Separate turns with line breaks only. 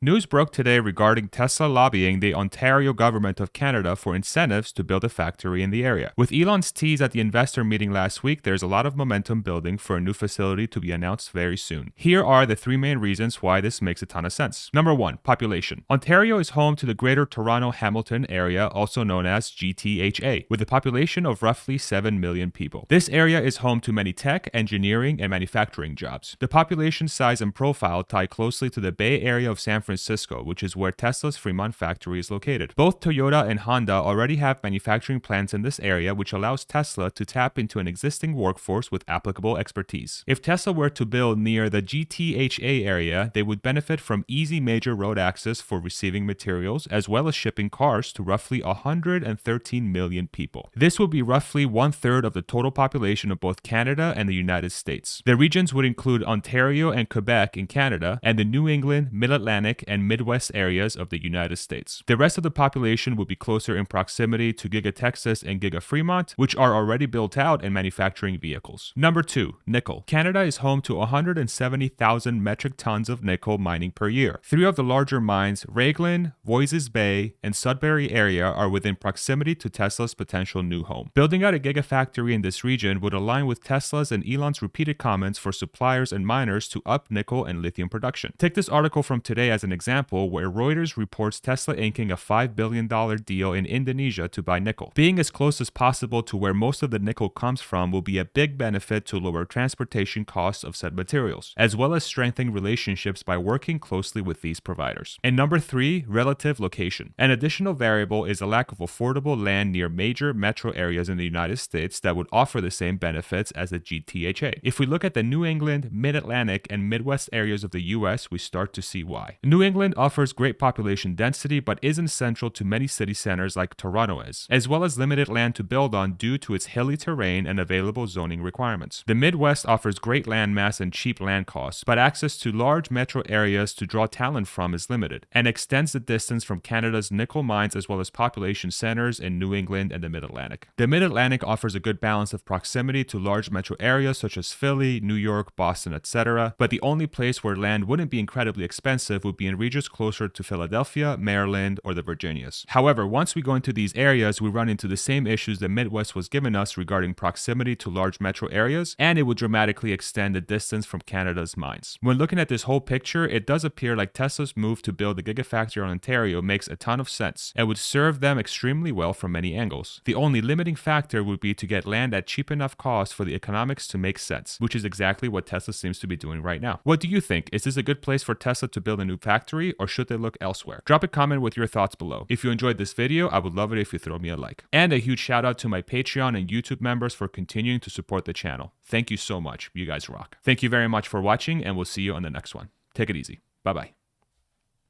News broke today regarding Tesla lobbying the Ontario government of Canada for incentives to build a factory in the area. With Elon's tease at the investor meeting last week, there's a lot of momentum building for a new facility to be announced very soon. Here are the three main reasons why this makes a ton of sense. Number one, population. Ontario is home to the Greater Toronto-Hamilton area, also known as GTHA, with a population of roughly 7 million people. This area is home to many tech, engineering, and manufacturing jobs. The population size and profile tie closely to the Bay Area of San Francisco, which is where Tesla's Fremont factory is located. Both Toyota and Honda already have manufacturing plants in this area, which allows Tesla to tap into an existing workforce with applicable expertise. If Tesla were to build near the GTHA area, they would benefit from easy major road access for receiving materials, as well as shipping cars to roughly 113 million people. This would be roughly 1/3 of the total population of both Canada and the United States. The regions would include Ontario and Quebec in Canada, and the New England, Mid-Atlantic, and Midwest areas of the United States. The rest of the population would be closer in proximity to Giga Texas and Giga Fremont, which are already built out and manufacturing vehicles. Number two, nickel. Canada is home to 170,000 metric tons of nickel mining per year. Three of the larger mines, Raglan, Voisey's Bay, and Sudbury area, are within proximity to Tesla's potential new home. Building out a gigafactory in this region would align with Tesla's and Elon's repeated comments for suppliers and miners to up nickel and lithium production. Take this article from today as an example, where Reuters reports Tesla inking a $5 billion deal in Indonesia to buy nickel. Being as close as possible to where most of the nickel comes from will be a big benefit to lower transportation costs of said materials, as well as strengthening relationships by working closely with these providers. And number three, relative location. An additional variable is a lack of affordable land near major metro areas in the United States that would offer the same benefits as the GTHA. If we look at the New England, Mid-Atlantic, and Midwest areas of the US, we start to see why. New England offers great population density but isn't central to many city centers like Toronto is, as well as limited land to build on due to its hilly terrain and available zoning requirements. The Midwest offers great land mass and cheap land costs, but access to large metro areas to draw talent from is limited, and extends the distance from Canada's nickel mines as well as population centers in New England and the Mid-Atlantic. The Mid-Atlantic offers a good balance of proximity to large metro areas such as Philly, New York, Boston, etc., but the only place where land wouldn't be incredibly expensive would be in regions closer to Philadelphia, Maryland, or the Virginias. However, once we go into these areas, we run into the same issues the Midwest was giving us regarding proximity to large metro areas, and it would dramatically extend the distance from Canada's mines. When looking at this whole picture, it does appear like Tesla's move to build a gigafactory in Ontario makes a ton of sense and would serve them extremely well from many angles. The only limiting factor would be to get land at cheap enough cost for the economics to make sense, which is exactly what Tesla seems to be doing right now. What do you think? Is this a good place for Tesla to build a new factory, or should they look elsewhere? Drop a comment with your thoughts below. If you enjoyed this video, I would love it if you throw me a like. And a huge shout out to my Patreon and YouTube members for continuing to support the channel. Thank you so much. You guys rock. Thank you very much for watching, and we'll see you on the next one. Take it easy. Bye-bye.